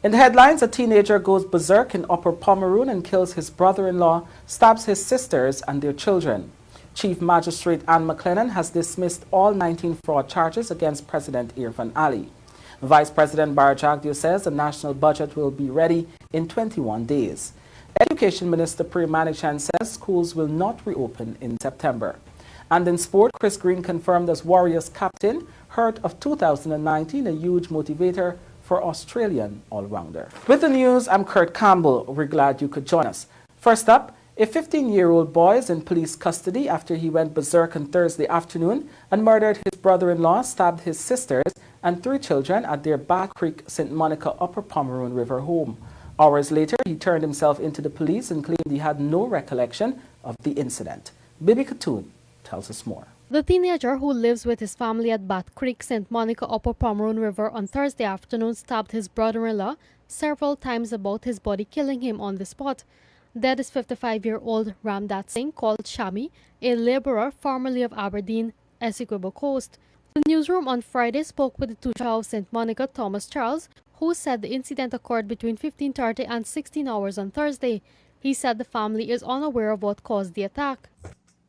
In the headlines, a teenager goes berserk in Upper Pomeroon and kills his brother-in-law, stabs his sisters and their children. Chief Magistrate Ann McLennan has dismissed all 19 fraud charges against President Irfaan Ali. Vice President Bharrat Jagdeo says the national budget will be ready in 21 days. Education Minister Priya Manickchand says schools will not reopen in September. And in sport, Chris Green confirmed as Warriors captain, Hurt of 2019, a huge motivator for Australian all-rounder. With the news, I'm Kurt Campbell. We're glad you could join us. First up, a 15-year-old boy is in police custody after he went berserk on Thursday afternoon and murdered his brother-in-law, stabbed his sisters and 3 children at their Back Creek, St. Monica, Upper Pomeroon River home. Hours later, he turned himself into the police and claimed he had no recollection of the incident. Bibi Katoon tells us more. The teenager, who lives with his family at Back Creek, St. Monica, Upper Pomeroon River on Thursday afternoon, stabbed his brother-in-law several times about his body, killing him on the spot. Dead is 55-year-old Ramdat Singh, called Shami, a laborer formerly of Aberdeen, Essequibo Coast. The Newsroom on Friday spoke with the Tutor of St. Monica, Thomas Charles, who said the incident occurred between 15:30 and 16 hours on Thursday. He said the family is unaware of what caused the attack.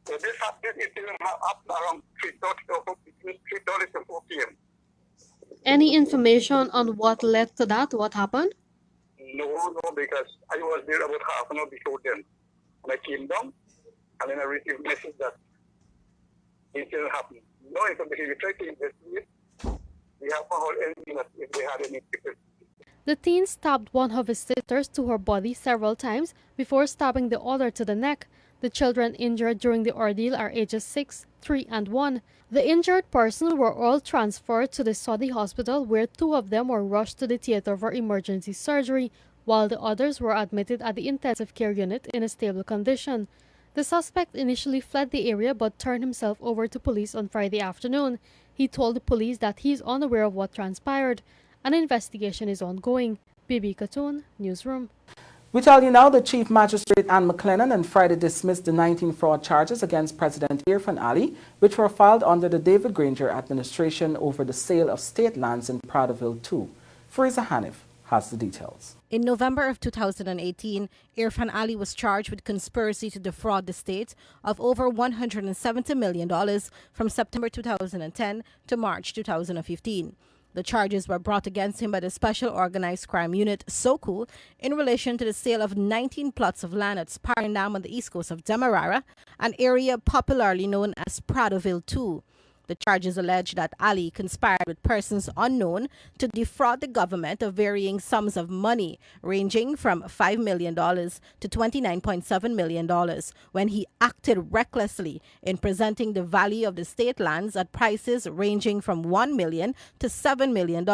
So this incident happened around 3:30 to 4 p.m. Any information on what led to that? What happened? No, because I was there about half an hour before then. And I came down, and then I received a message that incident happened. No information. We tried to investigate. We haven't heard anything that if they had any secret. The teen stabbed one of his sisters to her body several times before stabbing the other to the neck. The children injured during the ordeal are ages 6, 3, and 1. The injured persons were all transferred to the Saudi hospital, where 2 of them were rushed to the theater for emergency surgery, while the others were admitted at the intensive care unit in a stable condition. The suspect initially fled the area but turned himself over to police on Friday afternoon. He told the police that he is unaware of what transpired. An investigation is ongoing. Bibi Katoon, Newsroom. We tell you now that Chief Magistrate Ann McLennan on Friday dismissed the 19 fraud charges against President Irfaan Ali, which were filed under the David Granger administration over the sale of state lands in Prattville 2. Fariza Hanif has the details. In November of 2018, Irfaan Ali was charged with conspiracy to defraud the state of over $170 million from September 2010 to March 2015. The charges were brought against him by the Special Organized Crime Unit, SOCU, in relation to the sale of 19 plots of land at Sparendam on the east coast of Demerara, an area popularly known as Prattville 2. The charges allege that Ali conspired with persons unknown to defraud the government of varying sums of money, ranging from $5 million to $29.7 million, when he acted recklessly in presenting the value of the state lands at prices ranging from $1 million to $7 million.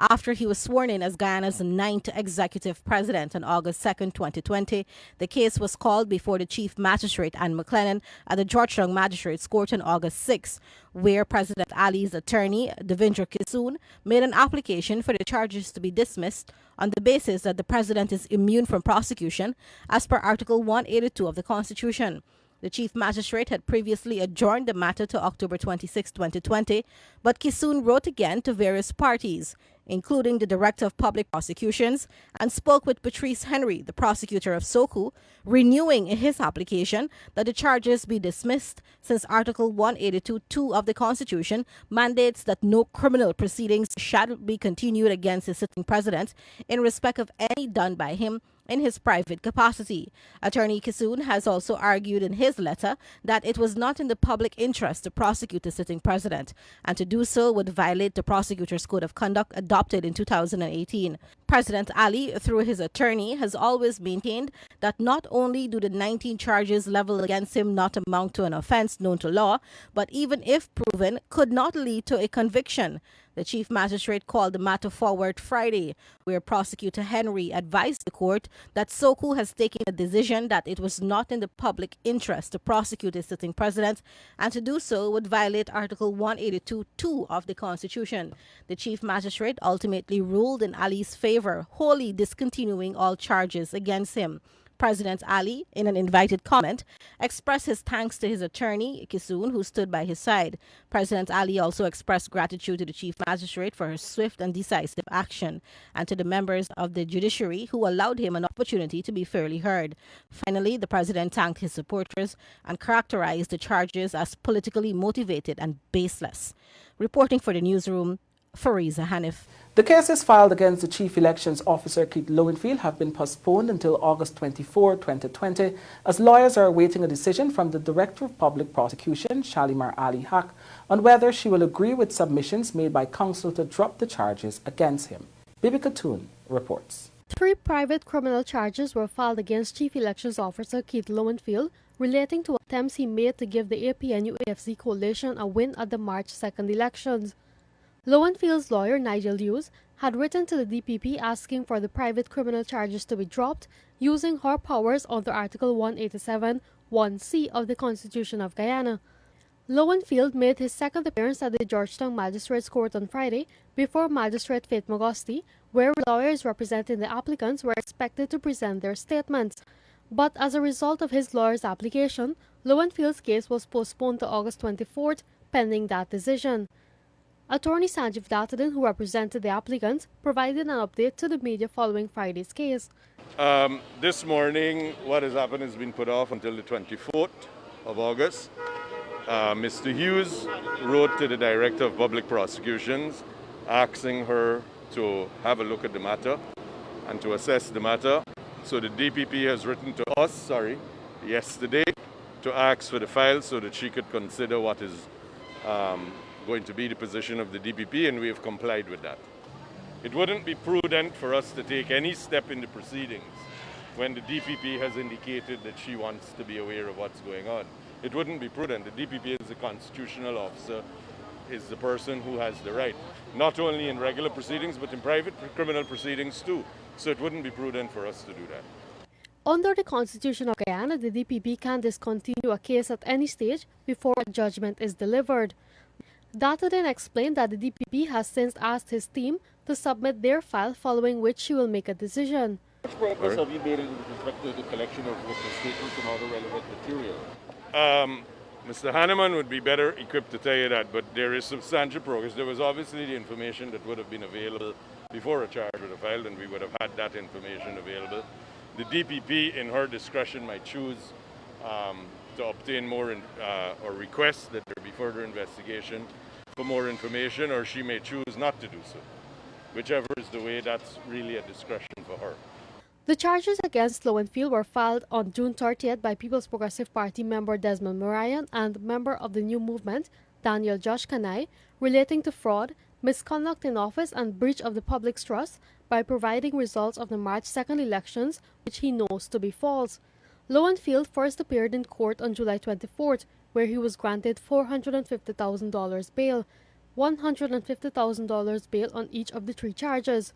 After he was sworn in as Guyana's 9th executive president on August 2, 2020, the case was called before the Chief Magistrate Ann McLennan at the Georgetown Magistrates Court on August 6, where President Ali's attorney, Devendra Kissoon, made an application for the charges to be dismissed on the basis that the president is immune from prosecution as per Article 182 of the Constitution. The Chief Magistrate had previously adjourned the matter to October 26, 2020, but Kissoon wrote again to various parties, including the Director of Public Prosecutions, and spoke with Patrice Henry, the prosecutor of SOCU, renewing his application that the charges be dismissed since Article 182(2) of the Constitution mandates that no criminal proceedings shall be continued against the sitting president in respect of any done by him in his private capacity. Attorney Kissoon has also argued in his letter that it was not in the public interest to prosecute the sitting president, and to do so would violate the prosecutor's code of conduct adopted in 2018. President Ali, through his attorney, has always maintained that not only do the 19 charges leveled against him not amount to an offense known to law, but even if proven, could not lead to a conviction. The Chief Magistrate called the matter forward Friday, where Prosecutor Henry advised the court that SOCU has taken a decision that it was not in the public interest to prosecute a sitting president, and to do so would violate Article 182(2) of the Constitution. The Chief Magistrate ultimately ruled in Ali's favor, wholly discontinuing all charges against him. President Ali, in an invited comment, expressed his thanks to his attorney, Kisoon, who stood by his side. President Ali also expressed gratitude to the Chief Magistrate for her swift and decisive action, and to the members of the judiciary who allowed him an opportunity to be fairly heard. Finally, the President thanked his supporters and characterized the charges as politically motivated and baseless. Reporting for the Newsroom, Fariza Hanif. The cases filed against the Chief Elections Officer Keith Lowenfield have been postponed until August 24, 2020, as lawyers are awaiting a decision from the Director of Public Prosecution, Shalimar Ali Haq, on whether she will agree with submissions made by counsel to drop the charges against him. Bibi Katoon reports. 3 private criminal charges were filed against Chief Elections Officer Keith Lowenfield relating to attempts he made to give the APNU-AFC coalition a win at the March 2nd elections. Lowenfield's lawyer, Nigel Hughes, had written to the DPP asking for the private criminal charges to be dropped using her powers under Article 187 1C of the Constitution of Guyana. Lowenfield made his second appearance at the Georgetown Magistrates Court on Friday before Magistrate Faith Magosti, where lawyers representing the applicants were expected to present their statements. But as a result of his lawyer's application, Lowenfield's case was postponed to August 24th, pending that decision. Attorney Sanjeev Datadan, who represented the applicants, provided an update to the media following Friday's case. This morning, what has happened has been put off until the 24th of August. Mr. Hughes wrote to the Director of Public Prosecutions asking her to have a look at the matter and to assess the matter. So the DPP has written to us, yesterday to ask for the file so that she could consider what is going to be the position of the DPP, and we have complied with that. It wouldn't be prudent for us to take any step in the proceedings when the DPP has indicated that she wants to be aware of what's going on. It wouldn't be prudent. The DPP is a constitutional officer, is the person who has the right, not only in regular proceedings, but in private criminal proceedings too. So it wouldn't be prudent for us to do that. Under the Constitution of Guyana, the DPP can discontinue a case at any stage before a judgment is delivered. Datadan explained that the DPP has since asked his team to submit their file, following which she will make a decision. What progress have you made with respect to the collection of witness statements and other relevant material? Mr. Hanneman would be better equipped to tell you that, but there is substantial progress. There was obviously the information that would have been available before a charge would have filed, and we would have had that information available. The DPP, in her discretion, might choose to obtain more or request that there be further investigation for more information, or she may choose not to do so. Whichever is the way, that's really a discretion for her. The charges against Lowenfield were filed on June 30th by People's Progressive Party member Desmond Morayan and member of the New Movement, Daniel Josh Kanai, relating to fraud, misconduct in office and breach of the public's trust by providing results of the March 2nd elections, which he knows to be false. Lowenfield first appeared in court on July 24th, where he was granted $450,000 bail, $150,000 bail on each of the 3 charges.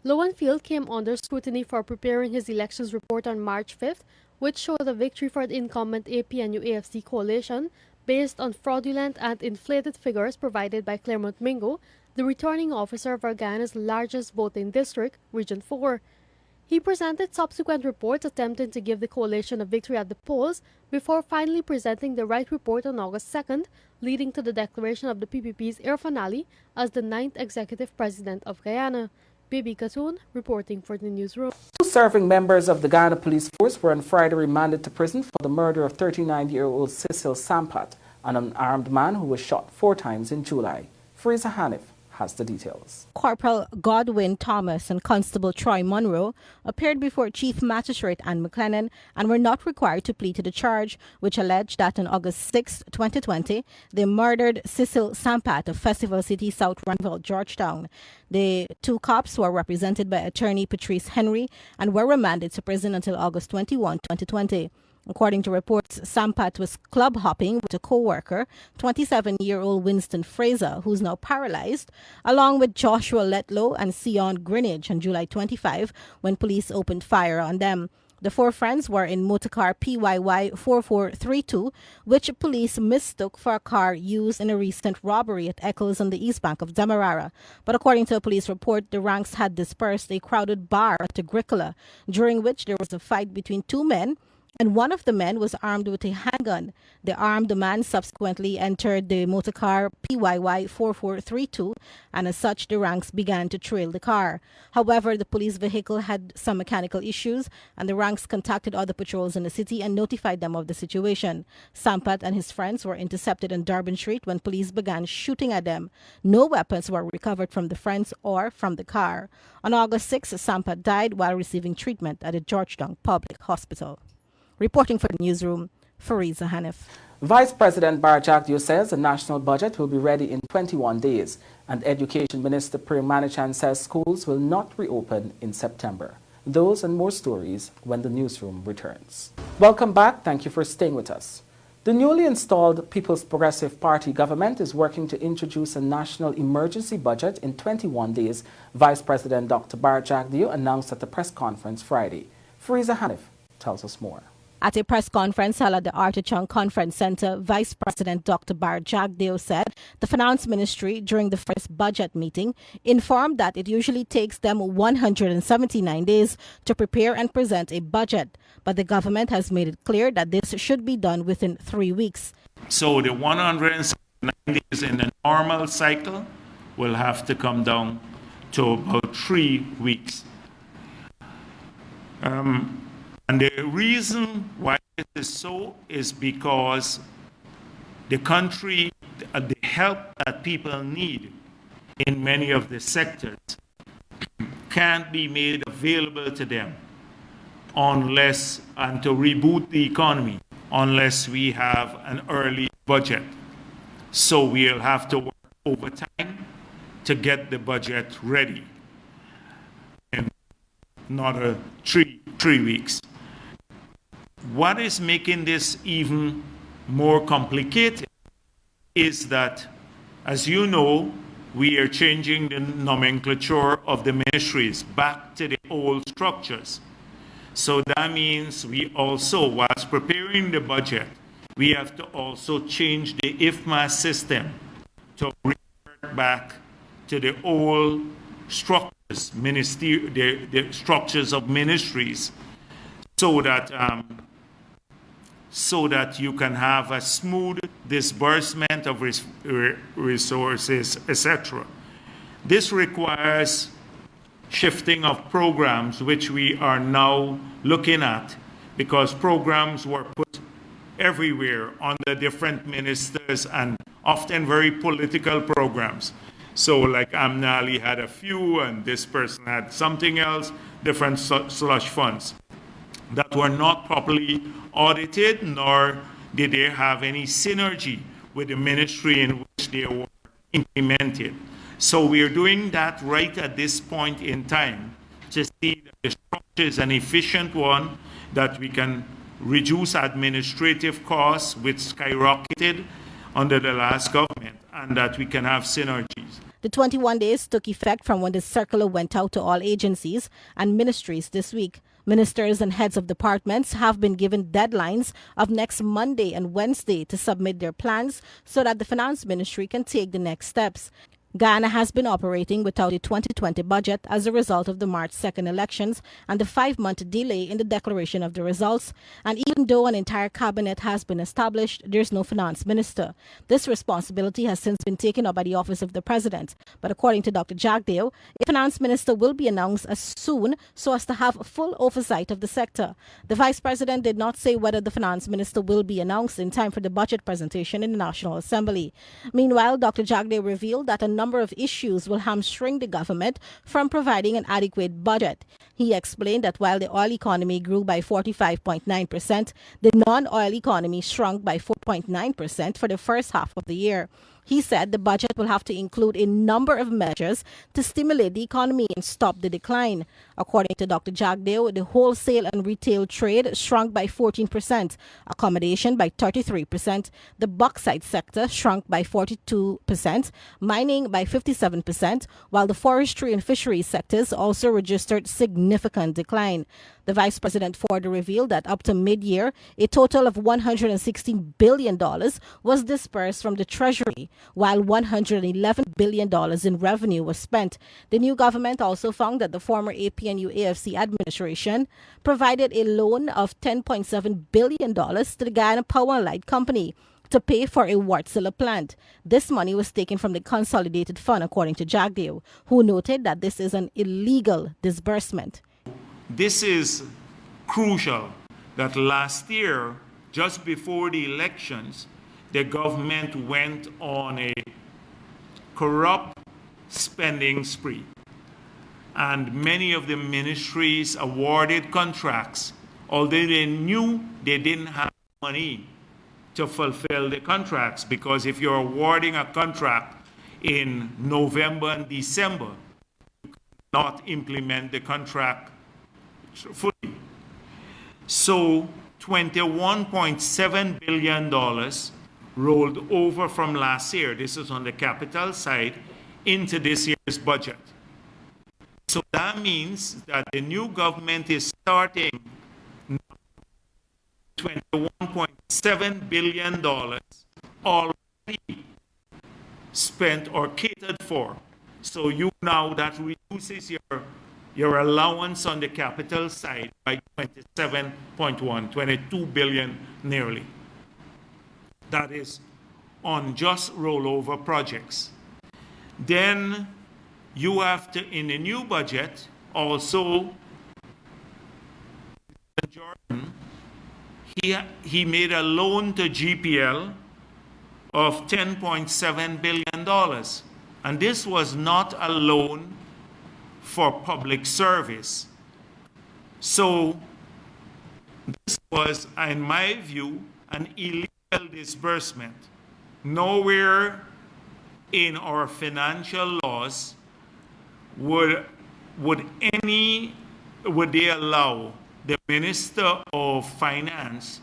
Lowenfield came under scrutiny for preparing his elections report on March 5th, which showed a victory for the incumbent APNU-AFC coalition based on fraudulent and inflated figures provided by Claremont Mingo, the returning officer of Guyana's largest voting district, Region 4. He presented subsequent reports attempting to give the coalition a victory at the polls before finally presenting the right report on August 2nd, leading to the declaration of the PPP's Irfaan Ali as the 9th executive president of Guyana. Bibi Katoon reporting for the Newsroom. 2 serving members of the Guyana Police Force were on Friday remanded to prison for the murder of 39-year-old Cecil Sampat, an unarmed man who was shot 4 times in July. Fariza Hanif has the details. Corporal Godwin Thomas and Constable Troy Monroe appeared before Chief Magistrate Ann McLennan and were not required to plead to the charge, which alleged that on August 6, 2020, they murdered Cecil Sampat of Festival City, South Ranville, Georgetown. The 2 cops were represented by attorney Patrice Henry and were remanded to prison until August 21, 2020. According to reports, Sampat was club hopping with a co-worker, 27-year-old Winston Fraser, who's now paralyzed, along with Joshua Letlow and Sion Greenidge on July 25 when police opened fire on them. The four friends were in motorcar PYY 4432, which police mistook for a car used in a recent robbery at Eccles on the east bank of Demerara. But according to a police report, the ranks had dispersed a crowded bar at Agricola, during which there was a fight between two men, and one of the men was armed with a handgun. The armed man subsequently entered the motorcar PYY 4432, and as such, the ranks began to trail the car. However, the police vehicle had some mechanical issues, and the ranks contacted other patrols in the city and notified them of the situation. Sept and his friends were intercepted on Durban Street when police began shooting at them. No weapons were recovered from the friends or from the car. On August 6, Sept died while receiving treatment at the Georgetown Public Hospital. Reporting for the Newsroom, Fariza Hanif. Vice President Bharrat Jagdeo says the national budget will be ready in 21 days, and Education Minister Priya Manickchand says schools will not reopen in September. Those and more stories when the Newsroom returns. Welcome back. Thank you for staying with us. The newly installed People's Progressive Party government is working to introduce a national emergency budget in 21 days, Vice President Dr. Bharrat Jagdeo announced at the press conference Friday. Fariza Hanif tells us more. At a press conference held at the Artichon Conference Center, Vice President Dr. Bharrat Jagdeo said the Finance Ministry, during the first budget meeting, informed that it usually takes them 179 days to prepare and present a budget. But the government has made it clear that this should be done within 3 weeks. So the 179 days in the normal cycle will have to come down to about 3 weeks. And the reason why it is so is because the country, the help that people need in many of the sectors can't be made available to them unless, and to reboot the economy, unless we have an early budget. So we'll have to work overtime to get the budget ready in another three weeks. What is making this even more complicated is that, as you know, we are changing the nomenclature of the ministries back to the old structures. So that means we also, whilst preparing the budget, we have to also change the IFMA system to revert back to the old structures, the structures of ministries, so that you can have a smooth disbursement of resources, etc. This requires shifting of programs, which we are now looking at, because programs were put everywhere under different ministers and often very political programs. So like APNU-AFC had a few, and this person had something else, different slush funds that were not properly audited, nor did they have any synergy with the ministry in which they were implemented. So we are doing that right at this point in time to see that the structure is an efficient one, that we can reduce administrative costs, which skyrocketed under the last government, and that we can have synergies. The 21 days took effect from when the circular went out to all agencies and ministries this week. Ministers and heads of departments have been given deadlines of next Monday and Wednesday to submit their plans so that the Finance Ministry can take the next steps. Guyana has been operating without a 2020 budget as a result of the March 2nd elections and the 5-month delay in the declaration of the results. And even though an entire cabinet has been established, there's no finance minister. This responsibility has since been taken up by the Office of the President. But according to Dr. Jagdeo, a finance minister will be announced as soon so as to have full oversight of the sector. The Vice President did not say whether the finance minister will be announced in time for the budget presentation in the National Assembly. Meanwhile, Dr. Jagdeo revealed that a number of issues will hamstring the government from providing an adequate budget. He explained that while the oil economy grew by 45.9%, the non-oil economy shrunk by 4.9% for the first half of the year. He said the budget will have to include a number of measures to stimulate the economy and stop the decline. According to Dr. Jagdeo, the wholesale and retail trade shrunk by 14%, accommodation by 33%, the bauxite sector shrunk by 42%, mining by 57%, while the forestry and fisheries sectors also registered significant decline. The Vice President further revealed that up to mid-year, a total of $116 billion was dispersed from the Treasury, while $111 billion in revenue was spent. The new government also found that the former APNU-AFC administration provided a loan of $10.7 billion to the Guyana Power and Light Company to pay for a Wärtsilä plant. This money was taken from the Consolidated Fund, according to Jagdeo, who noted that this is an illegal disbursement. This is crucial that last year, just before the elections, the government went on a corrupt spending spree. And many of the ministries awarded contracts, although they knew they didn't have money to fulfill the contracts, because if you're awarding a contract in November and December, you cannot implement the contract fully. So $21.7 billion rolled over from last year, this is on the capital side, into this year's budget. So that means that the new government is starting $21.7 billion already spent or catered for. So you now, that reduces your allowance on the capital side by 22 billion nearly. That is on just rollover projects. Then you have to, in the new budget, also, Jordan, he made a loan to GPL of $10.7 billion. And this was not a loan for public service. So this was, in my view, an illegal disbursement. Nowhere in our financial laws would they allow the Minister of Finance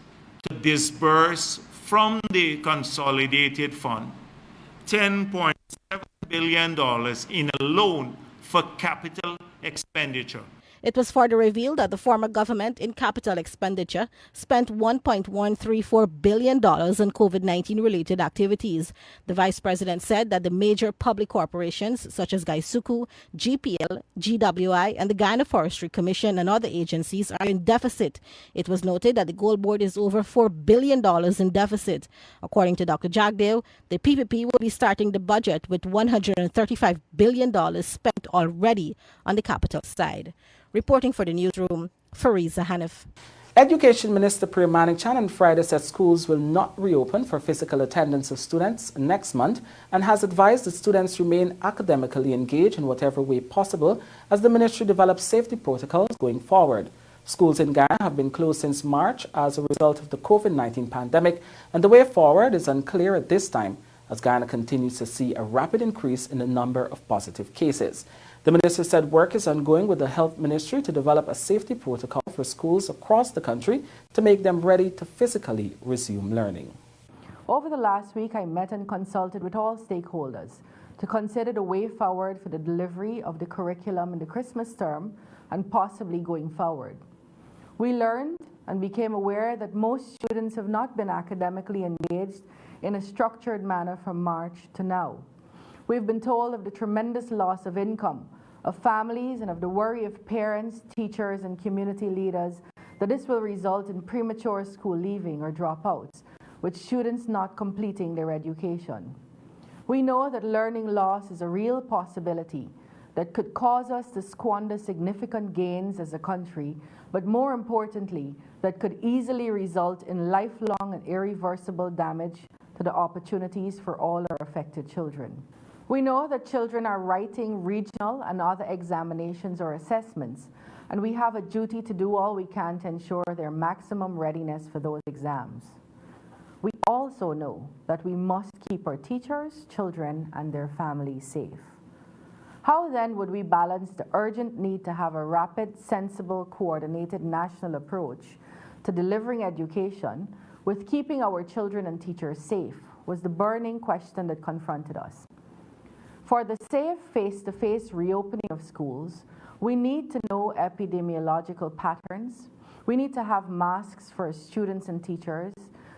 to disburse from the Consolidated Fund $10.7 billion in a loan for capital expenditure. It was further revealed that the former government in capital expenditure spent $1.134 billion on COVID-19 related activities. The Vice President said that the major public corporations such as Gaisuku, GPL, GWI, and the Guyana Forestry Commission and other agencies are in deficit. It was noted that the Gold Board is over $4 billion in deficit. According to Dr. Jagdeo, the PPP will be starting the budget with $135 billion spent already on the capital side. Reporting for the Newsroom, Fariza Hanif. Education Minister Priya Manickchand on Friday said schools will not reopen for physical attendance of students next month and has advised that students remain academically engaged in whatever way possible as the ministry develops safety protocols going forward. Schools in Guyana have been closed since March as a result of the COVID-19 pandemic, and the way forward is unclear at this time as Guyana continues to see a rapid increase in the number of positive cases. The minister said work is ongoing with the Health Ministry to develop a safety protocol for schools across the country to make them ready to physically resume learning. Over the last week, I met and consulted with all stakeholders to consider the way forward for the delivery of the curriculum in the Christmas term and possibly going forward. We learned and became aware that most students have not been academically engaged in a structured manner from March to now. We've been told of the tremendous loss of income, of families, and of the worry of parents, teachers, and community leaders that this will result in premature school leaving or dropouts, with students not completing their education. We know that learning loss is a real possibility that could cause us to squander significant gains as a country, but more importantly, that could easily result in lifelong and irreversible damage to the opportunities for all our affected children. We know that children are writing regional and other examinations or assessments, and we have a duty to do all we can to ensure their maximum readiness for those exams. We also know that we must keep our teachers, children, and their families safe. How then would we balance the urgent need to have a rapid, sensible, coordinated national approach to delivering education with keeping our children and teachers safe was the burning question that confronted us. For the safe face-to-face reopening of schools, we need to know epidemiological patterns. We need to have masks for students and teachers,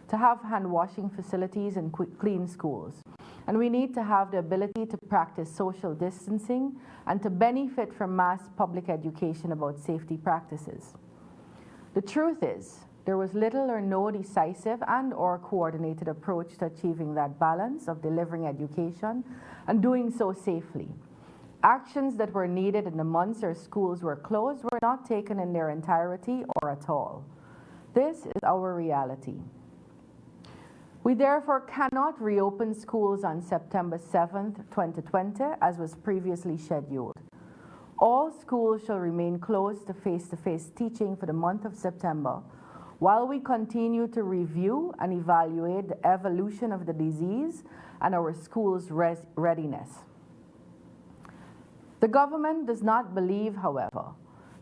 to have hand-washing facilities and clean schools. And we need to have the ability to practice social distancing and to benefit from mass public education about safety practices. The truth is, there was little or no decisive and/or coordinated approach to achieving that balance of delivering education and doing so safely. Actions that were needed in the months our schools were closed were not taken in their entirety or at all. This is our reality. We therefore cannot reopen schools on September 7th, 2020, as was previously scheduled. All schools shall remain closed to face-to-face teaching for the month of September, while we continue to review and evaluate the evolution of the disease and our schools' readiness. The government does not believe, however,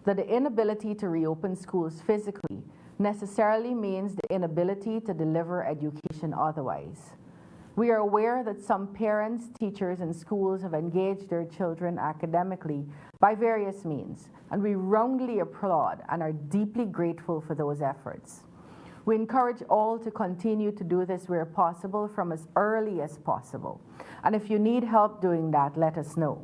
that the inability to reopen schools physically necessarily means the inability to deliver education otherwise. We are aware that some parents, teachers, and schools have engaged their children academically by various means, and we roundly applaud and are deeply grateful for those efforts. We encourage all to continue to do this where possible from as early as possible. And if you need help doing that, let us know.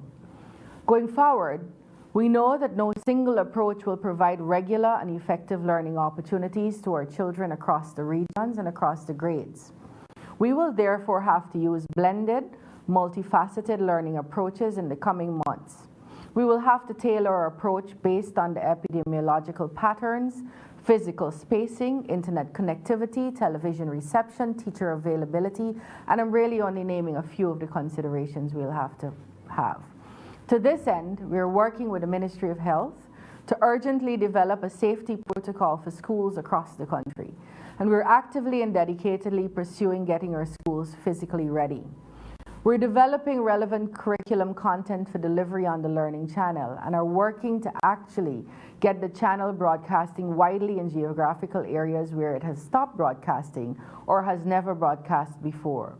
Going forward, we know that no single approach will provide regular and effective learning opportunities to our children across the regions and across the grades. We will therefore have to use blended, multifaceted learning approaches in the coming months. We will have to tailor our approach based on the epidemiological patterns, physical spacing, internet connectivity, television reception, teacher availability, and I'm really only naming a few of the considerations we'll have to have. To this end, we are working with the Ministry of Health to urgently develop a safety protocol for schools across the country. And we're actively and dedicatedly pursuing getting our schools physically ready. We're developing relevant curriculum content for delivery on the Learning Channel and are working to actually get the channel broadcasting widely in geographical areas where it has stopped broadcasting or has never broadcast before.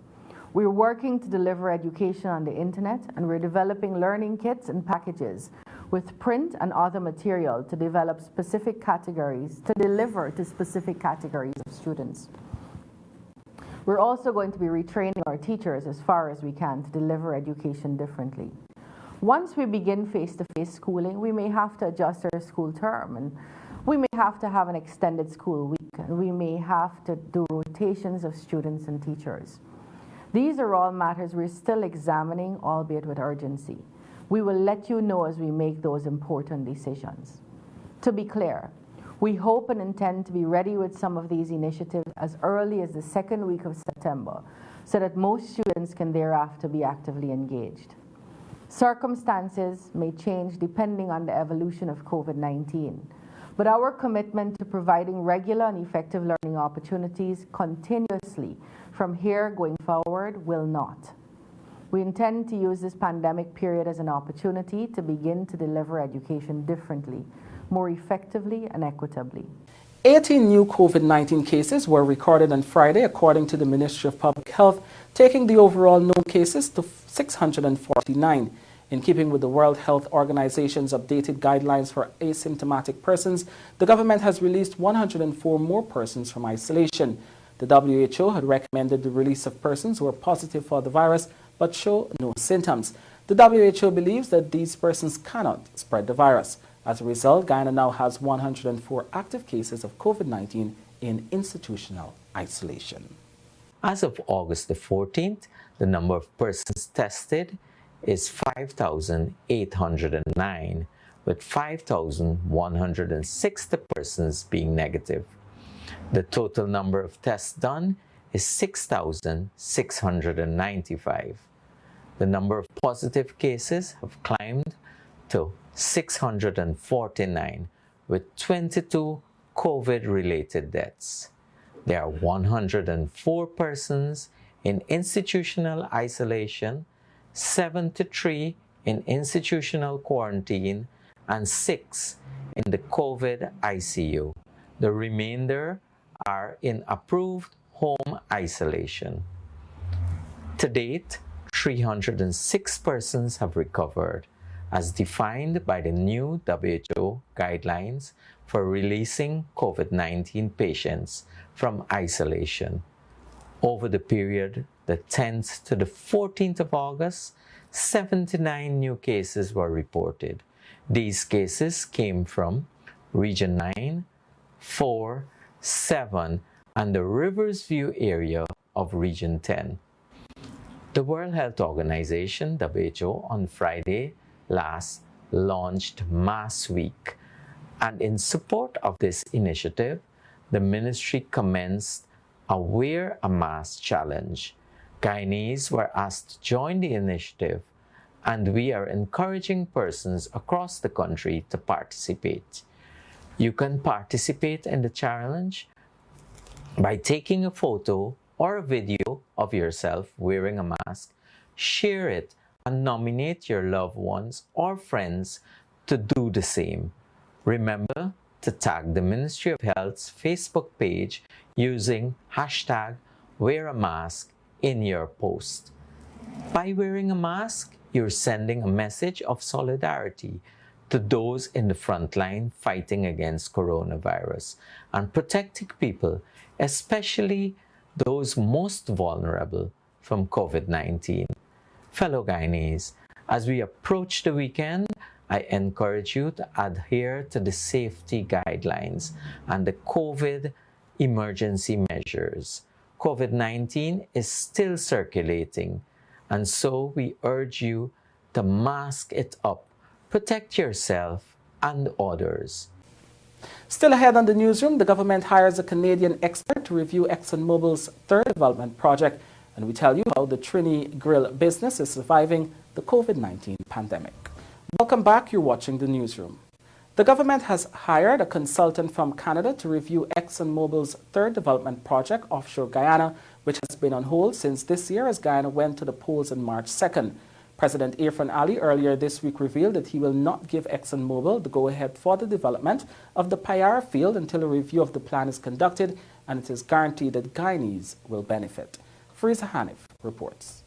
We're working to deliver education on the internet, and we're developing learning kits and packages with print and other material to develop specific categories, to deliver to specific categories of students. We're also going to be retraining our teachers as far as we can to deliver education differently. Once we begin face-to-face schooling, we may have to adjust our school term, and we may have to have an extended school week, and we may have to do rotations of students and teachers. These are all matters we're still examining, albeit with urgency. We will let you know as we make those important decisions. To be clear, we hope and intend to be ready with some of these initiatives as early as the second week of September, so that most students can thereafter be actively engaged. Circumstances may change depending on the evolution of COVID-19, but our commitment to providing regular and effective learning opportunities continuously from here going forward will not. We intend to use this pandemic period as an opportunity to begin to deliver education differently, more effectively and equitably. 18 new COVID-19 cases were recorded on Friday, according to the Ministry of Public Health, taking the overall known cases to 649. In keeping with the World Health Organization's updated guidelines for asymptomatic persons, the government has released 104 more persons from isolation. The WHO had recommended the release of persons who are positive for the virus but show no symptoms. The WHO believes that these persons cannot spread the virus. As a result, Guyana now has 104 active cases of COVID-19 in institutional isolation. As of August the 14th, the number of persons tested is 5,809, with 5,160 persons being negative. The total number of tests done is 6,695. The number of positive cases have climbed to 649, with 22 COVID-related deaths. There are 104 persons in institutional isolation, 73 in institutional quarantine, and 6 in the COVID ICU. The remainder are in approved home isolation. To date, 306 persons have recovered, as defined by the new WHO guidelines for releasing COVID-19 patients from isolation. Over the period the 10th to the 14th of August, 79 new cases were reported. These cases came from Region 9, 4, 7, and the Riversview area of Region 10. The World Health Organization, WHO, on Friday last launched Mask Week, and in support of this initiative, the ministry commenced a Wear a Mask challenge. Guyanese were asked to join the initiative, and we are encouraging persons across the country to participate. You can participate in the challenge by taking a photo or a video of yourself wearing a mask, share it, and nominate your loved ones or friends to do the same. Remember to tag the Ministry of Health's Facebook page using hashtag #WearAMask in your post. By wearing a mask, you're sending a message of solidarity to those in the front line fighting against coronavirus and protecting people, especially those most vulnerable from COVID-19. Fellow Guyanese, as we approach the weekend, I encourage you to adhere to the safety guidelines and the COVID emergency measures. COVID-19 is still circulating, and so we urge you to mask it up, protect yourself and others. Still ahead on the newsroom, the government hires a Canadian expert to review ExxonMobil's third development project, and we tell you how the Trini Grill business is surviving the COVID-19 pandemic. Welcome back, you're watching the newsroom. The government has hired a consultant from Canada to review ExxonMobil's third development project offshore Guyana, which has been on hold since this year as Guyana went to the polls on March 2nd. President Irfaan Ali earlier this week revealed that he will not give ExxonMobil the go-ahead for the development of the Payara field until a review of the plan is conducted and it is guaranteed that Guyanese will benefit. Frieza Hanif reports.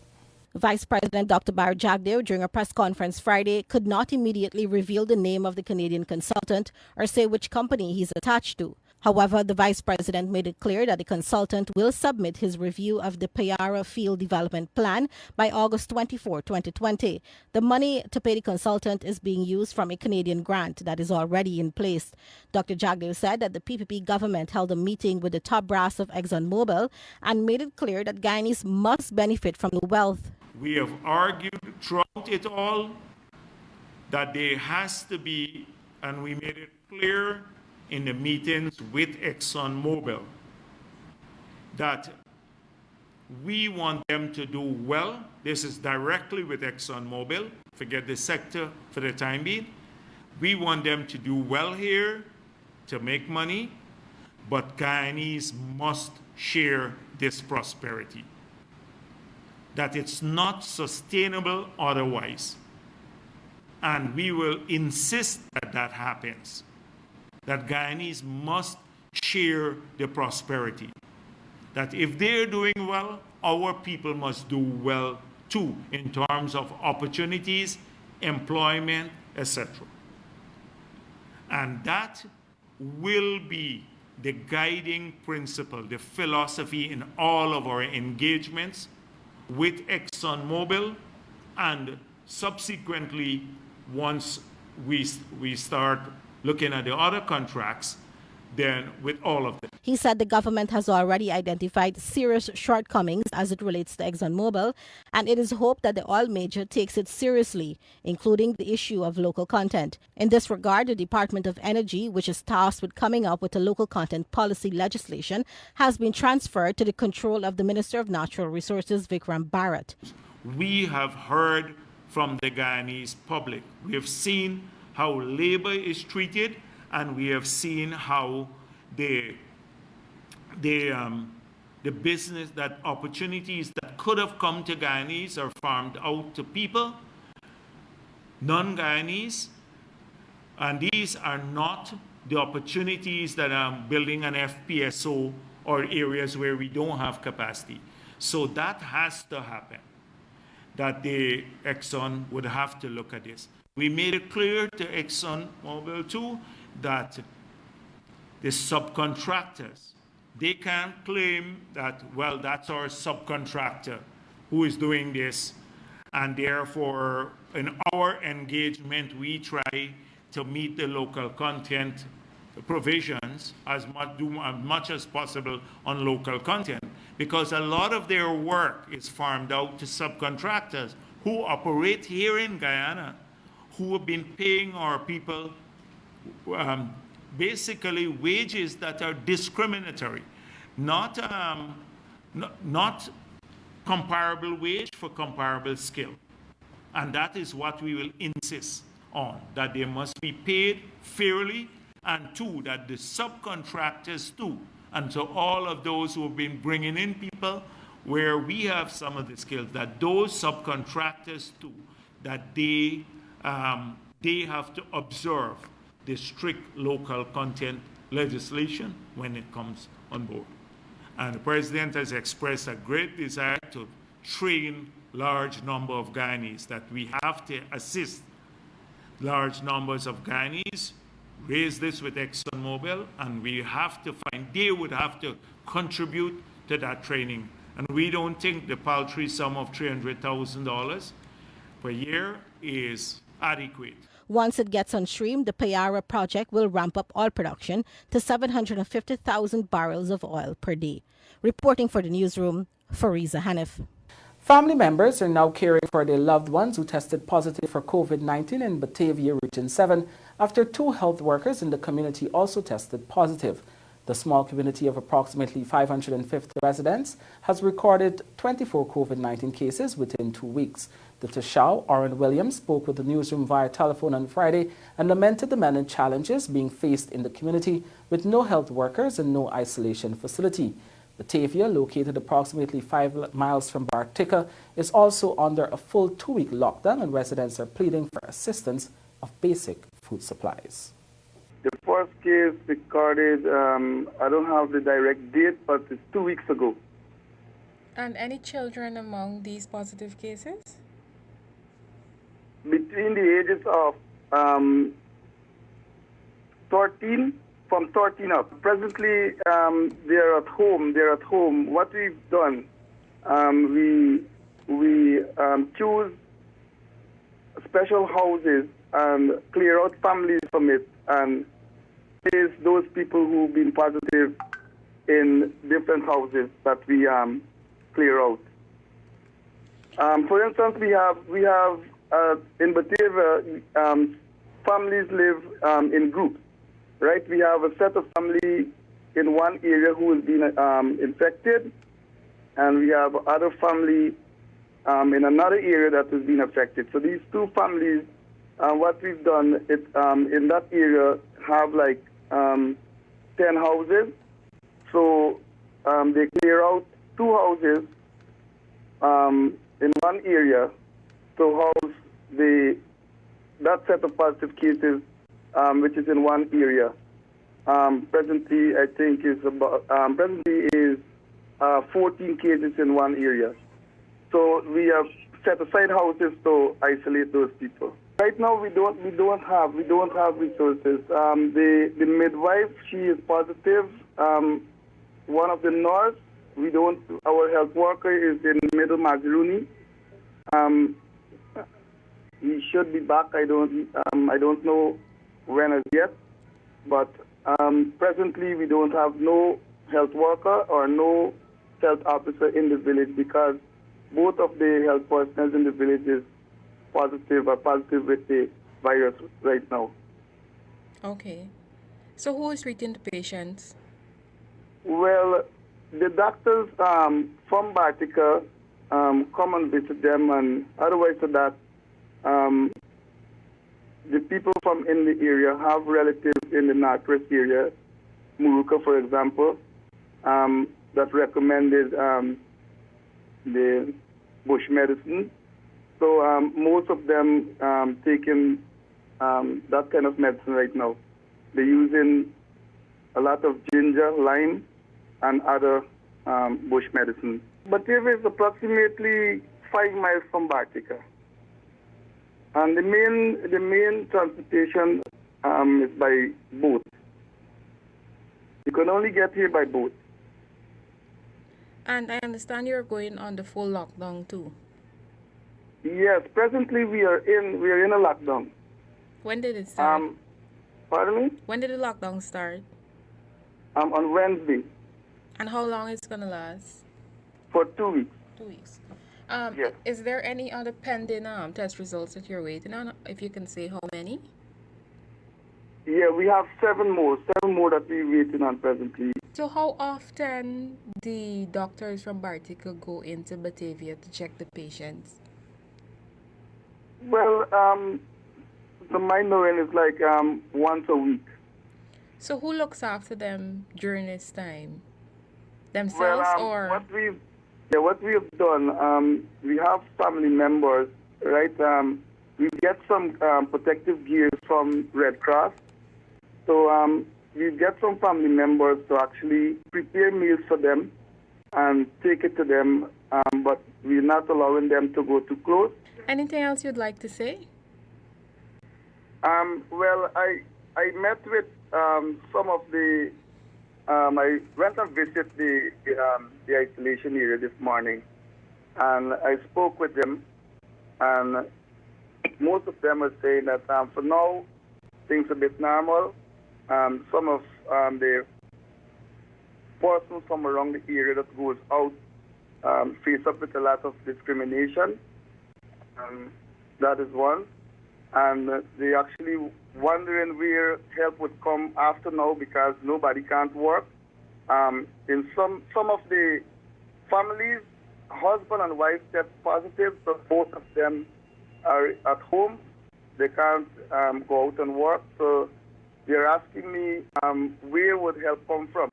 Vice President Dr. Bharrat Jagdeo, during a press conference Friday, could not immediately reveal the name of the Canadian consultant or say which company he's attached to. However, the Vice President made it clear that the consultant will submit his review of the Payara Field Development Plan by August 24, 2020. The money to pay the consultant is being used from a Canadian grant that is already in place. Dr. Jagdeo said that the PPP government held a meeting with the top brass of ExxonMobil and made it clear that Guyanese must benefit from the wealth. We have argued throughout it all that there has to be, and we made it clear in the meetings with ExxonMobil, that we want them to do well. This is directly with ExxonMobil, forget the sector for the time being. We want them to do well here, to make money, but Guyanese must share this prosperity. That it's not sustainable otherwise. And we will insist that that happens. That Guyanese must share the prosperity. That if they're doing well, our people must do well too, in terms of opportunities, employment, etc. And that will be the guiding principle, the philosophy in all of our engagements with ExxonMobil, and subsequently, once we start looking at the other contracts, then with all of them. He said the government has already identified serious shortcomings as it relates to ExxonMobil, and it is hoped that the oil major takes it seriously, including the issue of local content. In this regard, the Department of Energy, which is tasked with coming up with a local content policy legislation, has been transferred to the control of the Minister of Natural Resources, President Bharrat. We have heard from the Guyanese public. We have seen how labor is treated, and we have seen how the business, that opportunities that could have come to Guyanese are farmed out to people, non-Guyanese, and these are not the opportunities that are building an FPSO or areas where we don't have capacity. So that has to happen, that the Exxon would have to look at this. We made it clear to ExxonMobil too that the subcontractors, they can't claim that, well, that's our subcontractor who is doing this, and therefore in our engagement we try to meet the local content provisions as much as possible on local content, because a lot of their work is farmed out to subcontractors who operate here in Guyana, who have been paying our people basically wages that are discriminatory, not comparable wage for comparable skill. And that is what we will insist on, that they must be paid fairly, and two, that the subcontractors too, and so all of those who have been bringing in people where we have some of the skills, that those subcontractors too, that they have to observe the strict local content legislation when it comes on board. And the President has expressed a great desire to train large number of Guyanese, that we have to assist large numbers of Guyanese, raise this with ExxonMobil, and we have to find, they would have to contribute to that training. And we don't think the paltry sum of $300,000 per year is adequate. Once it gets on stream, the Payara project will ramp up oil production to 750,000 barrels of oil per day. Reporting for the Newsroom, Fariza Hanif. Family members are now caring for their loved ones who tested positive for COVID-19 in Batavia Region 7 after 2 health workers in the community also tested positive. The small community of approximately 550 residents has recorded 24 COVID-19 cases within 2 weeks. The Tashao, Orrin Williams, spoke with the Newsroom via telephone on Friday and lamented the many challenges being faced in the community with no health workers and no isolation facility. Batavia, located approximately 5 miles from Bartica, is also under a full 2-week lockdown, and residents are pleading for assistance of basic food supplies. The first case recorded, I don't have the direct date, but it's 2 weeks ago. And any children among these positive cases? Between the ages of 13, from 13 up. Presently, they're at home. What we've done, we choose special houses and clear out families from it and place those people who've been positive in different houses that we clear out. For instance, we have in Batavia, families live in groups, right? We have a set of family in one area who has been infected, and we have other family in another area that has been affected. So these 2 families, what we've done, in that area have like 10 houses. So they clear out 2 houses in one area to house that set of positive cases, which is in one area. Presently, I think is about 14 cases in one area. So we have set aside houses to isolate those people. Right now, we don't have resources. The midwife, she is positive. One of the nurse, our health worker is in Middle Mazaruni. He should be back. I don't know when as yet, but presently we don't have no health worker or no health officer in the village because both of the health personnel in the village are positive with the virus right now. Okay. So who is treating the patients? Well, the doctors from Bartica come and visit them, and otherwise to that, the people from in the area have relatives in the Northwest area, Muruka, for example. that recommended the bush medicine. So most of them taking that kind of medicine right now. They're using a lot of ginger, lime, and other bush medicine. Batavia is approximately 5 miles from Bartica. And the main transportation is by boat. You can only get here by boat. And I understand you're going on the full lockdown too. Yes, presently we are in a lockdown. When did it start? Pardon me? When did the lockdown start? On Wednesday. And how long is it gonna last? For 2 weeks. 2 weeks. Yes. Is there any other pending test results that you're waiting on? If you can say how many? Yeah, we have 7 more that we're waiting on presently. So how often the doctors from Bartica go into Batavia to check the patients? Well, to my knowing is like once a week. So who looks after them during this time? Themselves or? What we've done, we have family members, right? We get some protective gear from Red Cross. So we get some family members to actually prepare meals for them and take it to them, but we're not allowing them to go too close. Anything else you'd like to say? Well, I met with some of the, I went and visited the isolation area this morning, and I spoke with them, and most of them are saying that for now, things are a bit normal. Some of the persons from around the area that goes out face up with a lot of discrimination. That is one. And they actually wondering where help would come after now because nobody can't work. In some of the families, husband and wife test positive, so both of them are at home. They can't go out and work. So they're asking me where would help come from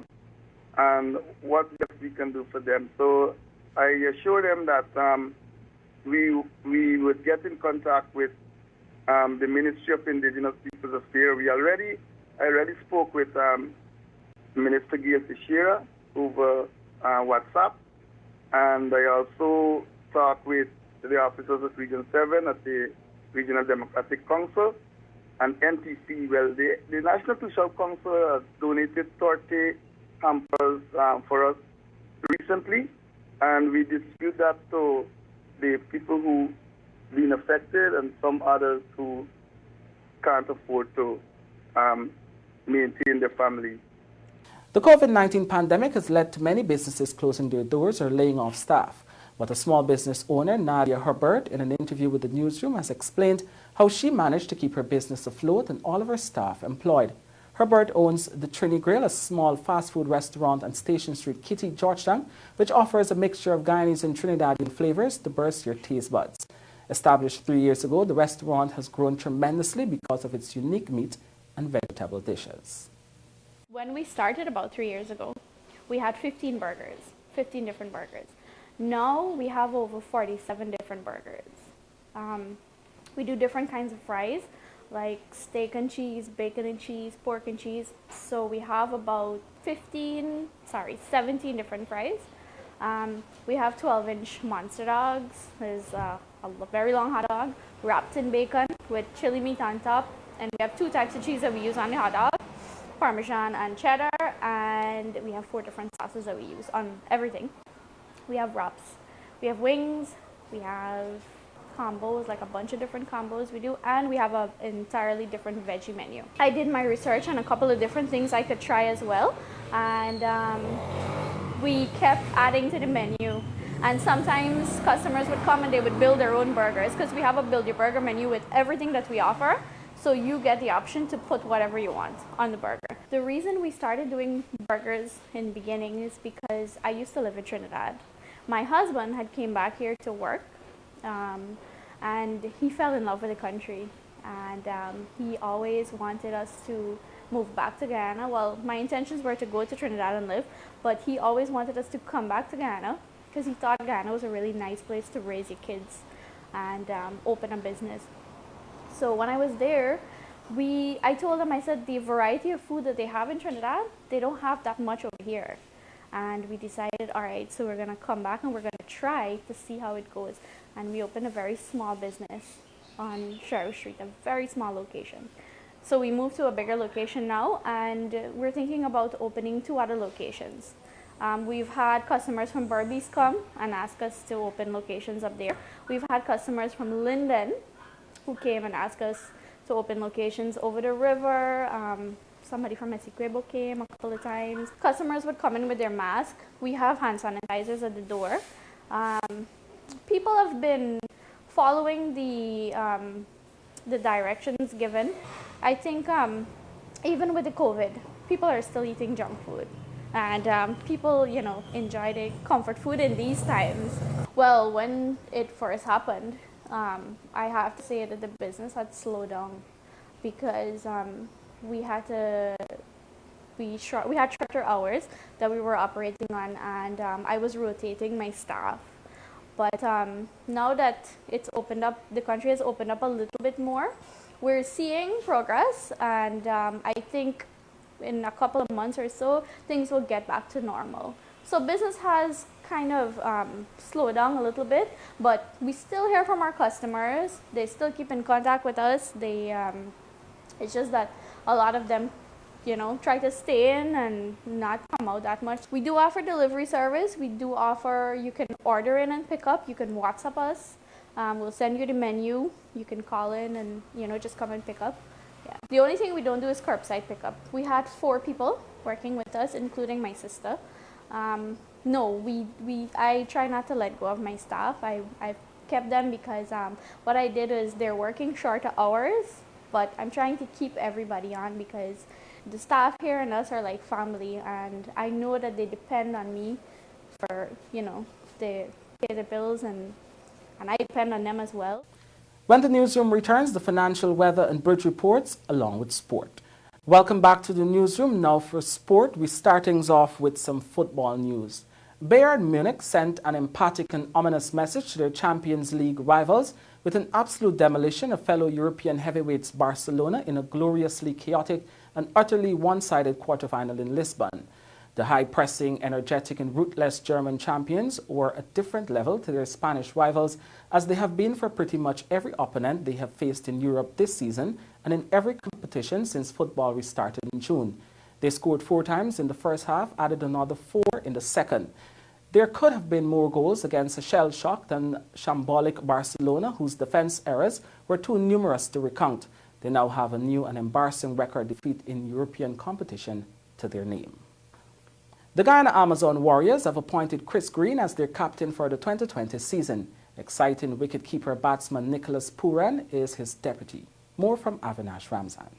and what we can do for them. So I assure them that we would get in contact with the Ministry of Indigenous Peoples Affairs. I already spoke with Minister Guyana over WhatsApp, and I also talked with the officers of Region 7 at the Regional Democratic Council and NTC. Well, the National Social Council has donated 30 hampers for us recently, and we distribute that to the people who been affected and some others who can't afford to maintain their family. The COVID-19 pandemic has led to many businesses closing their doors or laying off staff. But a small business owner, Nadia Herbert, in an interview with the Newsroom, has explained how she managed to keep her business afloat and all of her staff employed. Herbert owns the Trini Grill, a small fast food restaurant on Station Street, Kitty, Georgetown, which offers a mixture of Guyanese and Trinidadian flavors to burst your taste buds. Established 3 years ago, the restaurant has grown tremendously because of its unique meat and vegetable dishes. When we started about 3 years ago, we had 15 different burgers. Now we have over 47 different burgers. We do different kinds of fries, like steak and cheese, bacon and cheese, pork and cheese. So we have about 17 different fries. We have 12-inch monster dogs. There's a very long hot dog wrapped in bacon with chili meat on top. And we have 2 types of cheese that we use on the hot dog, Parmesan and cheddar. And we have 4 different sauces that we use on everything. We have wraps, we have wings, we have combos, like a bunch of different combos we do, and we have an entirely different veggie menu. I did my research on a couple of different things I could try as well, and we kept adding to the menu. And sometimes customers would come and they would build their own burgers because we have a build your burger menu with everything that we offer. So you get the option to put whatever you want on the burger. The reason we started doing burgers in the beginning is because I used to live in Trinidad. My husband had came back here to work, and he fell in love with the country. and he always wanted us to move back to Guyana. Well, my intentions were to go to Trinidad and live, but he always wanted us to come back to Guyana because he thought Guyana was a really nice place to raise your kids and open a business. So when I was there, I told him, I said, the variety of food that they have in Trinidad, they don't have that much over here. And we decided, all right, so we're going to come back and we're going to try to see how it goes. And we opened a very small business on Sheriff Street, a very small location. So we moved to a bigger location now, and we're thinking about opening 2 other locations. We've had customers from Berbice come and ask us to open locations up there. We've had customers from Linden who came and asked us to open locations over the river. Somebody from Essequibo came a couple of times. Customers would come in with their mask. We have hand sanitizers at the door. People have been following the directions given. I think even with the COVID, people are still eating junk food. And people, enjoy the comfort food in these times. Well, when it first happened, I have to say that the business had slowed down because we had shorter hours that we were operating on, and I was rotating my staff. But now that it's opened up, the country has opened up a little bit more, we're seeing progress, and I think in a couple of months or so, things will get back to normal. So business has kind of slowed down a little bit, but we still hear from our customers. They still keep in contact with us. It's just that a lot of them, try to stay in and not come out that much. We do offer delivery service. We do offer, you can order in and pick up. You can WhatsApp us. We'll send you the menu. You can call in and, just come and pick up. Yeah. The only thing we don't do is curbside pickup. We had 4 people working with us, including my sister. No, I try not to let go of my staff. I've kept them because what I did is they're working shorter hours, but I'm trying to keep everybody on because the staff here and us are like family, and I know that they depend on me for, they pay the bills, and I depend on them as well. When the newsroom returns, the financial, weather and bridge reports along with sport. Welcome back to the newsroom. Now for sport, we start things off with some football news. Bayern Munich sent an emphatic and ominous message to their Champions League rivals with an absolute demolition of fellow European heavyweights Barcelona in a gloriously chaotic and utterly one-sided quarterfinal in Lisbon. The high-pressing, energetic and ruthless German champions were a different level to their Spanish rivals, as they have been for pretty much every opponent they have faced in Europe this season and in every competition since football restarted in June. They scored 4 times in the first half, added another 4 in the second. There could have been more goals against a shell-shocked and shambolic Barcelona, whose defense errors were too numerous to recount. They now have a new and embarrassing record defeat in European competition to their name. The Guyana Amazon Warriors have appointed Chris Green as their captain for the 2020 season. Exciting wicketkeeper batsman Nicholas Pooran is his deputy. More from Avinash Ramzan.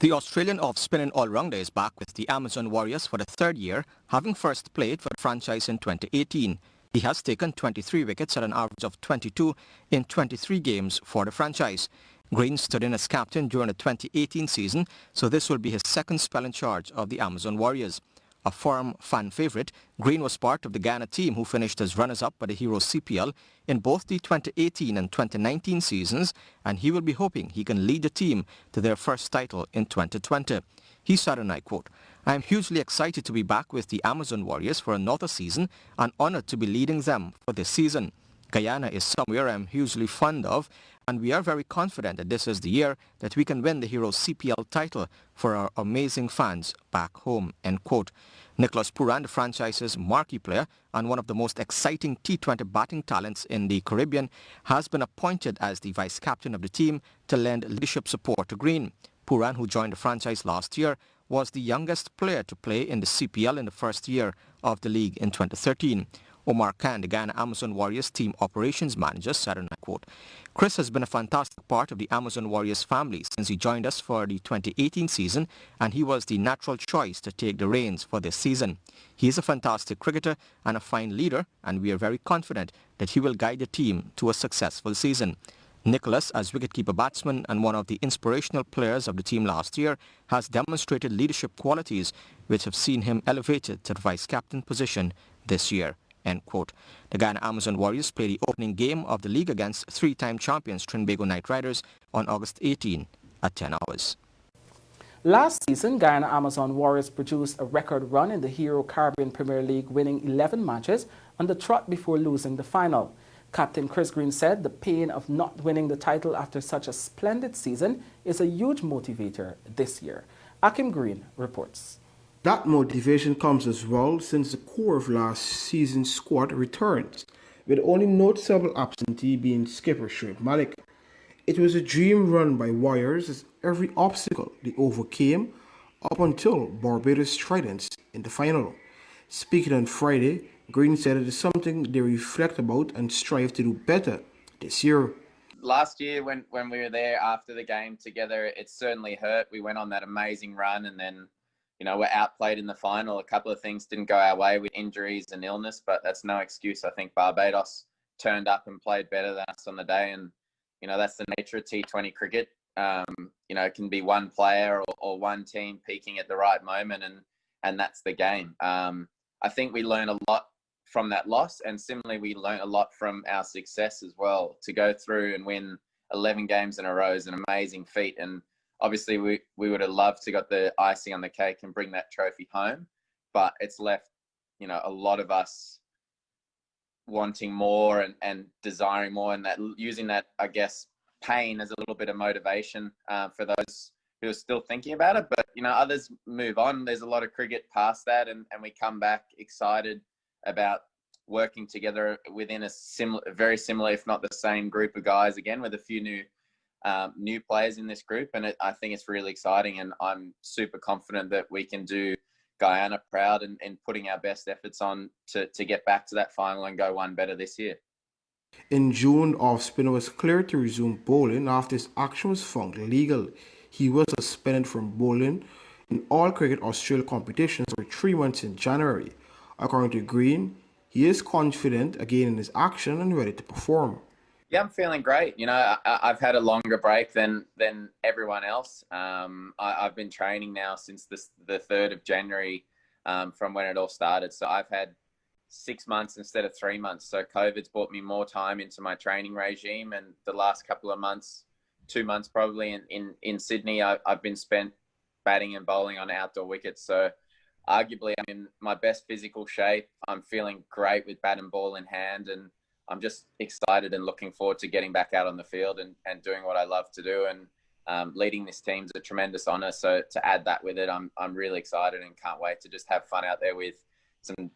The Australian off-spinning all-rounder is back with the Amazon Warriors for the 3rd year, having first played for the franchise in 2018. He has taken 23 wickets at an average of 22 in 23 games for the franchise. Green stood in as captain during the 2018 season, so this will be his 2nd spell in charge of the Amazon Warriors. A firm fan favourite, Green was part of the Guyana team who finished as runners-up by the Heroes CPL in both the 2018 and 2019 seasons, and he will be hoping he can lead the team to their first title in 2020. He said, and I quote, "I am hugely excited to be back with the Amazon Warriors for another season and honoured to be leading them for this season. Guyana is somewhere I am hugely fond of, and we are very confident that this is the year that we can win the Heroes CPL title for our amazing fans back home," end quote. Nicholas Pooran, the franchise's marquee player and one of the most exciting T20 batting talents in the Caribbean, has been appointed as the vice-captain of the team to lend leadership support to Green. Pooran, who joined the franchise last year, was the youngest player to play in the CPL in the first year of the league in 2013. Omar Khan, the Guyana Amazon Warriors team operations manager, said, and I quote, "Chris has been a fantastic part of the Amazon Warriors family since he joined us for the 2018 season, and he was the natural choice to take the reins for this season. He is a fantastic cricketer and a fine leader, and we are very confident that he will guide the team to a successful season." Nicholas, as wicketkeeper batsman and one of the inspirational players of the team last year, has demonstrated leadership qualities which have seen him elevated to the vice-captain position this year. End quote. The Guyana Amazon Warriors play the opening game of the league against three-time champions Trinbago Knight Riders on August 18 at 10 hours. Last season, Guyana Amazon Warriors produced a record run in the Hero Caribbean Premier League, winning 11 matches on the trot before losing the final. Captain Chris Green said the pain of not winning the title after such a splendid season is a huge motivator this year. Akim Green reports. That motivation comes as well since the core of last season's squad returns, with only noticeable absentee being skipper Shoaib Malik. It was a dream run by Warriors as every obstacle they overcame up until Barbados Tridents in the final. Speaking on Friday, Green said it is something they reflect about and strive to do better this year. Last year when we were there after the game together, it certainly hurt. We went on that amazing run and then, we're outplayed in the final. A couple of things didn't go our way with injuries and illness, but that's no excuse. I think Barbados turned up and played better than us on the day. And, that's the nature of T20 cricket. It can be one player or one team peaking at the right moment, and that's the game. I think we learned a lot from that loss, and similarly we learned a lot from our success as well. To go through and win 11 games in a row is an amazing feat, and obviously we would have loved to got the icing on the cake and bring that trophy home, but it's left a lot of us wanting more and desiring more, and that using that, I guess, pain as a little bit of motivation for those who are still thinking about it. But others move on. There's a lot of cricket past that, and we come back excited about working together within a very similar, if not the same group of guys again, with a few new players in this group. And I think it's really exciting, and I'm super confident that we can do Guyana proud and putting our best efforts on to get back to that final and go one better this year. In June, off-spinner was cleared to resume bowling after his action was found illegal. He was suspended from bowling in all cricket Australia competitions for 3 months in January. According to Green, he is confident again in his action and ready to perform. Yeah, I'm feeling great. I've had a longer break than everyone else. I've been training now since the 3rd of January from when it all started. So I've had 6 months instead of 3 months. So COVID's brought me more time into my training regime. And the last couple of months, 2 months probably in Sydney, I've been spent batting and bowling on outdoor wickets. So arguably I'm in my best physical shape. I'm feeling great with bat and ball in hand, and I'm just excited and looking forward to getting back out on the field and doing what I love to do. And leading this team's a tremendous honour. So to add that with it, I'm really excited and can't wait to just have fun out there with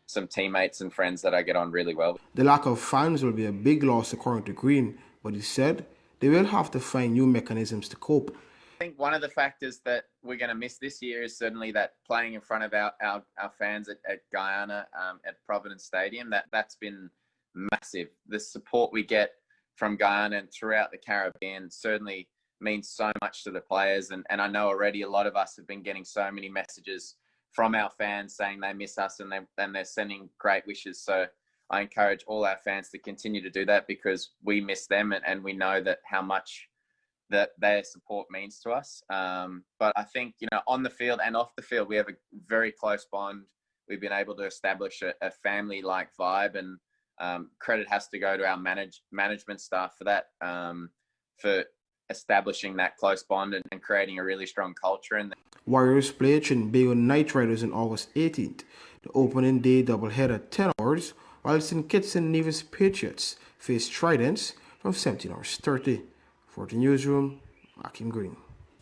some teammates and friends that I get on really well with. The lack of fans will be a big loss according to Green, but he said they will have to find new mechanisms to cope. I think one of the factors that we're going to miss this year is certainly that playing in front of our fans at Guyana, at Providence Stadium. That's been massive. The support we get from Guyana and throughout the Caribbean certainly means so much to the players. And I know already a lot of us have been getting so many messages from our fans saying they miss us and they're sending great wishes. So I encourage all our fans to continue to do that, because we miss them and we know that how much that their support means to us. But I think, on the field and off the field, we have a very close bond. We've been able to establish a family-like vibe, and credit has to go to our management staff for that, for establishing that close bond and creating a really strong culture. And Warriors play Trinbago Knight Riders on August 18th. The opening day doubleheader at 10 hours, while St. Kitts and Nevis Patriots face Tridents from 17:30. For the Newsroom, Akim Green.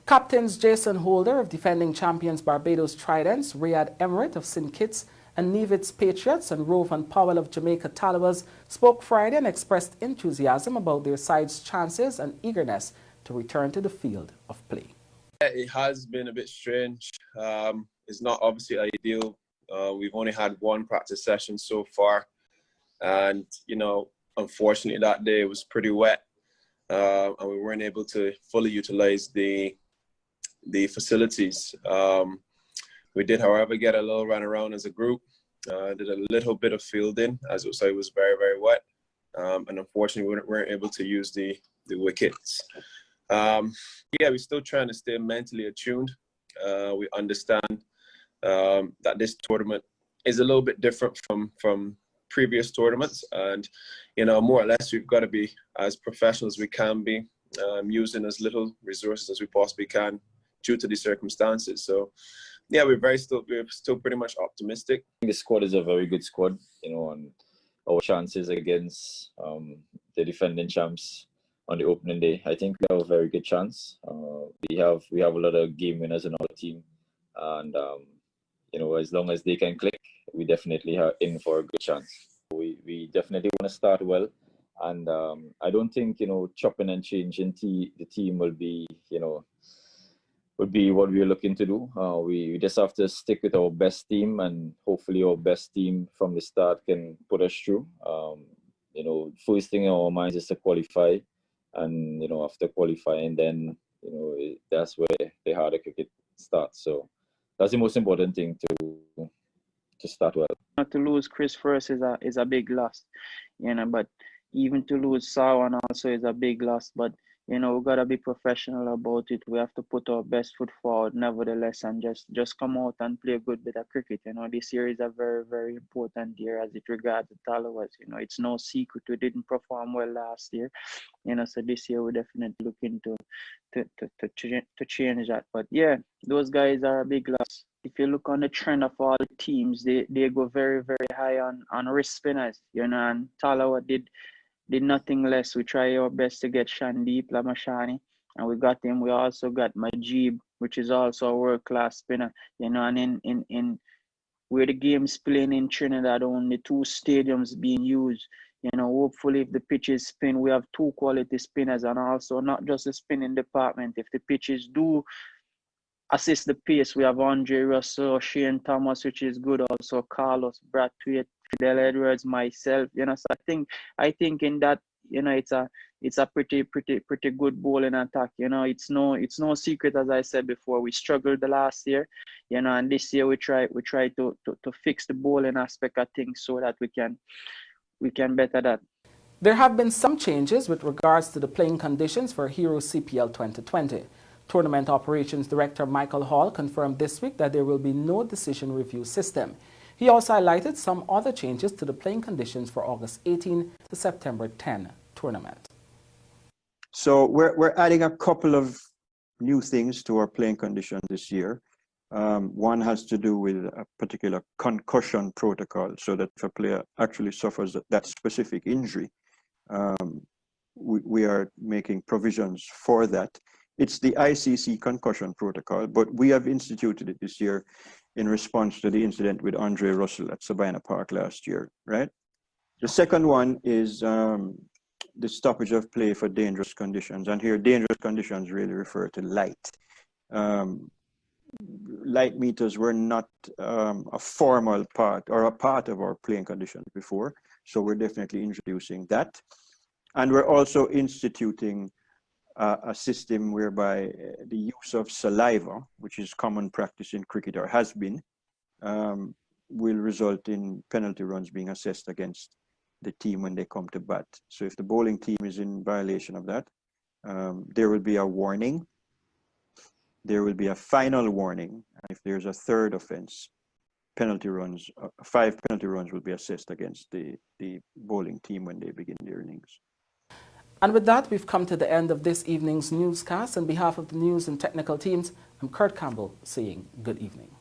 Captains Jason Holder of defending champions Barbados Tridents, Riyad Emirates of St. Kitts and Nevis Patriots, and Rovan Powell of Jamaica Talibas spoke Friday and expressed enthusiasm about their side's chances and eagerness to return to the field of play. It has been a bit strange. It's not obviously ideal. We've only had one practice session so far, and unfortunately that day was pretty wet, and we weren't able to fully utilize the facilities. We did, however, get a little run around as a group. Did a little bit of fielding, as it was very, very wet, and unfortunately we weren't able to use the wickets. Yeah, we're still trying to stay mentally attuned. We understand that this tournament is a little bit different from previous tournaments, and more or less we've got to be as professional as we can be, using as little resources as we possibly can due to the circumstances. So yeah, we're still pretty much optimistic. The squad is a very good squad, and our chances against the defending champs on the opening day, I think we have a very good chance. We have a lot of game winners in our team, and as long as they can click, we definitely are in for a good chance. We definitely want to start well, and I don't think chopping and changing the team will be what we're looking to do. We just have to stick with our best team, and hopefully our best team from the start can put us through. First thing in our minds is to qualify, and after qualifying, then that's where the harder cricket starts. So that's the most important thing to start well. Not to lose Chris first is a big loss, but even to lose Sawan also is a big loss. But we gotta be professional about it. We have to put our best foot forward, nevertheless, and just come out and play a good bit of cricket. This year is a very, very important year as it regards the Talawas. It's no secret we didn't perform well last year. So this year we definitely looking to change that. But yeah, those guys are a big loss. If you look on the trend of all the teams, they go very, very high on wrist spinners. And Talawa did nothing less. We try our best to get Shandeep Lamashani, and we got him. We also got Majib, which is also a world-class spinner. And in where the game's playing in Trinidad, only 2 stadiums being used. Hopefully if the pitches spin, we have 2 quality spinners, and also not just the spinning department. If the pitches do assist the pace, we have Andre Russell, Shane Thomas, which is good. Also Carlos Brathwaite, Fidel Edwards, myself. So I think in that, it's a pretty good bowling attack. It's no secret, as I said before, we struggled the last year, and this year we try to fix the bowling aspect of things so that we can better that. There have been some changes with regards to the playing conditions for Hero CPL 2020. Tournament Operations Director Michael Hall confirmed this week that there will be no decision review system. He also highlighted some other changes to the playing conditions for August 18 to September 10 tournament. So we're adding a couple of new things to our playing conditions this year. One has to do with a particular concussion protocol, so that if a player actually suffers that specific injury, we are making provisions for that. It's the ICC concussion protocol, but we have instituted it this year in response to the incident with Andre Russell at Sabina Park last year, right? The second one is the stoppage of play for dangerous conditions. And here, dangerous conditions really refer to light. Light meters were not a formal part or a part of our playing conditions before, so we're definitely introducing that. And we're also instituting a system whereby the use of saliva, which is common practice in cricket or has been, will result in penalty runs being assessed against the team when they come to bat. So if the bowling team is in violation of that, there will be a warning. There will be a final warning. If there's a third offense, 5 penalty runs will be assessed against the bowling team when they begin their innings. And with that, we've come to the end of this evening's newscast. On behalf of the news and technical teams, I'm Kurt Campbell saying good evening.